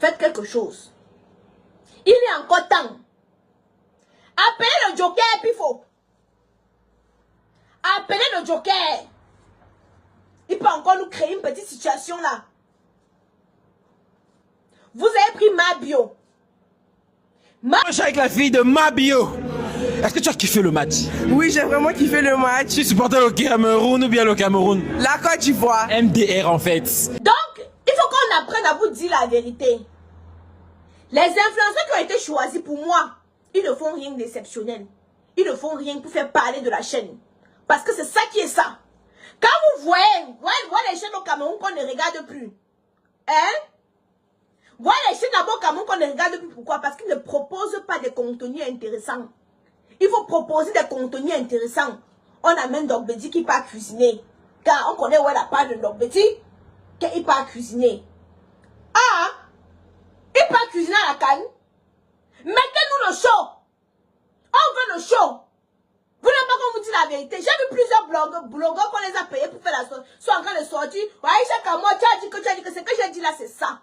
Faites quelque chose. Il est encore temps. Appelez le joker, puis il faut. Appelez le joker. Il peut encore nous créer une petite situation là. Vous avez pris Mabio. Je suis avec la fille de Mabio. Est-ce que tu as kiffé le match? Oui, j'ai vraiment kiffé le match. Tu supportais le Cameroun ou bien le Cameroun? La Côte d'Ivoire. MDR en fait. Donc, il faut qu'on apprenne à vous dire la vérité. Les influenceurs qui ont été choisis pour moi, ils ne font rien d'exceptionnel. Ils ne font rien pour faire parler de la chaîne. Parce que c'est ça qui est ça. Quand vous voyez les chaînes au Cameroun qu'on ne regarde plus. Hein? Voilà les chaînes d'abord au Cameroun qu'on ne regarde plus. Pourquoi? Parce qu'ils ne proposent pas de contenu intéressant. Il faut proposer des contenus intéressants. On amène Dogbedi qui part cuisiner. Car on connaît où est la part de Dogbedi qu'il part cuisiner. Ah! Il part cuisiner à la canne. Mettez-nous le show. On veut le show. Vous n'avez pas qu'on vous dit la vérité. J'ai vu plusieurs blogueurs qu'on les a payés pour faire la sortie. Soit en train de sortir. Ouais, chaque mois, tu as dit que ce que j'ai dit là, c'est ça.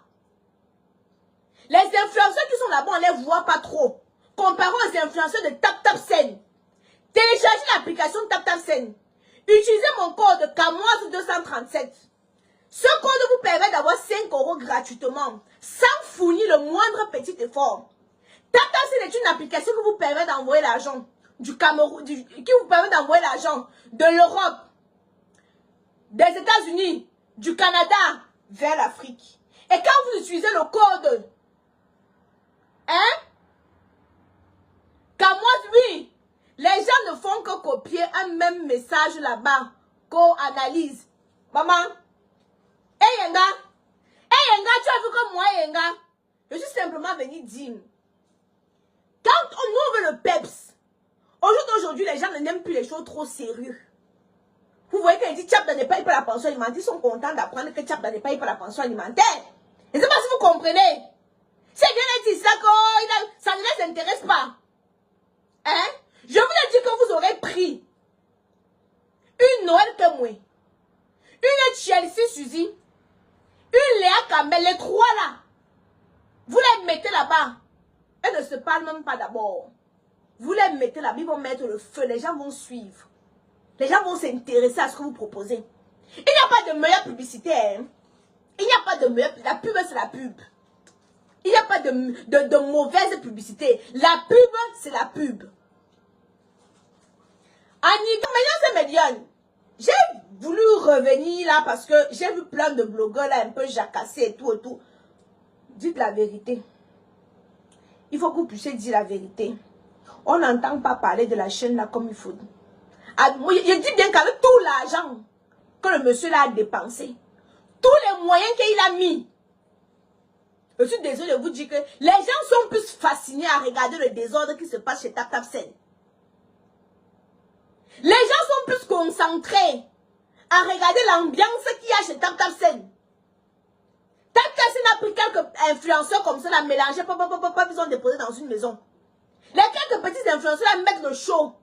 Les influenceurs qui sont là-bas, on ne les voit pas trop. Comparons aux influenceurs de TapTapSend. Téléchargez l'application TapTapSend. Utilisez mon code CAMOISE237. Ce code vous permet d'avoir 5 € gratuitement, sans fournir le moindre petit effort. TapTapSend est une application qui vous permet d'envoyer l'argent du Cameroun, qui vous permet d'envoyer l'argent de l'Europe, des États-Unis, du Canada vers l'Afrique. Et quand vous utilisez le code, oui, les gens ne font que copier un même message là-bas qu'on analyse. Maman, Yenga, tu as vu comme moi, Yenga? Je suis simplement venu dire, quand on ouvre le PEPS, aujourd'hui, les gens n'aiment plus les choses trop sérieuses. Vous voyez quand il dit Tchapda n'est pas pour la pension alimentaire, ils sont contents d'apprendre que Tchapda n'est pas pour la pension alimentaire. Je ne sais pas si vous comprenez. C'est bien dit ça, ça ne les intéresse pas. Hein? Je vous ai dit que vous aurez pris une Noël Kemwe, une Chelsea Suzy, une Léa Campbell, les trois là. Vous les mettez là-bas. Elles ne se parlent même pas d'abord. Vous les mettez là-bas, ils vont mettre le feu, les gens vont suivre. Les gens vont s'intéresser à ce que vous proposez. Il n'y a pas de meilleure publicité. Hein? Il n'y a pas de meilleure publicité. La pub, c'est la pub. Il n'y a pas de mauvaise publicité. La pub, c'est la pub. J'ai voulu revenir là parce que j'ai vu plein de blogueurs là un peu jacassés et tout et tout. Dites la vérité. Il faut que vous puissiez dire la vérité. On n'entend pas parler de la chaîne là comme il faut. Je dis bien qu'avec tout l'argent que le monsieur là a dépensé, tous les moyens qu'il a mis, je suis désolée de vous dire que les gens sont plus fascinés à regarder le désordre qui se passe chez TapTapSend. Les gens sont plus concentrés à regarder l'ambiance qu'il y a chez TapTapSend. TapTapSend a pris quelques influenceurs comme ça, la mélangé, ils ont déposé dans une maison. Les quelques petits influenceurs là mettent le show.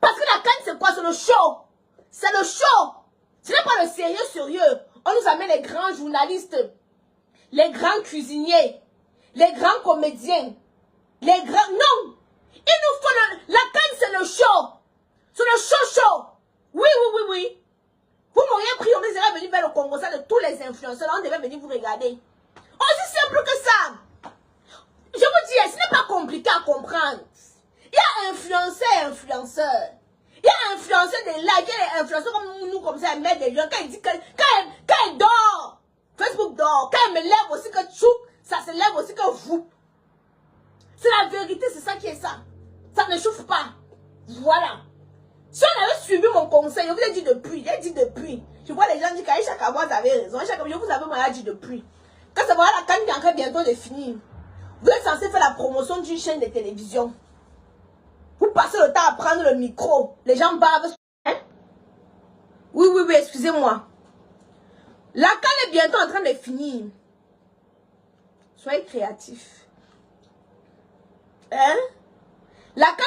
Parce que la canne c'est quoi? C'est le show. C'est le show. Ce n'est pas le sérieux. On nous amène les grands journalistes, les grands cuisiniers, les grands comédiens, les grands... Non! Il nous faut la canne c'est le show. C'est le show. Oui. Vous m'auriez pris, on devait venir vers le Congo, ça de tous les influenceurs, on devait venir vous regarder. Aussi simple que ça. Je vous dis, ce n'est pas compliqué à comprendre. Il y a influenceur. Il y a influenceur des likes, il y a des influenceurs comme nous, comme ça, ils mettent des liens. Quand il dit quand il dort, Facebook dort. Quand il me lève aussi que tchou, ça se lève aussi que vous. C'est la vérité, c'est ça qui est ça. Ça ne chauffe pas. Voilà. Si on avait suivi mon conseil, je vous ai dit depuis. Je vois les gens dire qu'Aïcha Kawa, vous avez raison. Je vous avais moi dit depuis. Quand ça va la canne qui est en train bientôt de finir. Vous êtes censé faire la promotion d'une chaîne de télévision. Vous passez le temps à prendre le micro. Les gens bavent. Hein? Oui, excusez-moi. La canne est bientôt en train de finir. Soyez créatifs. Hein? La canne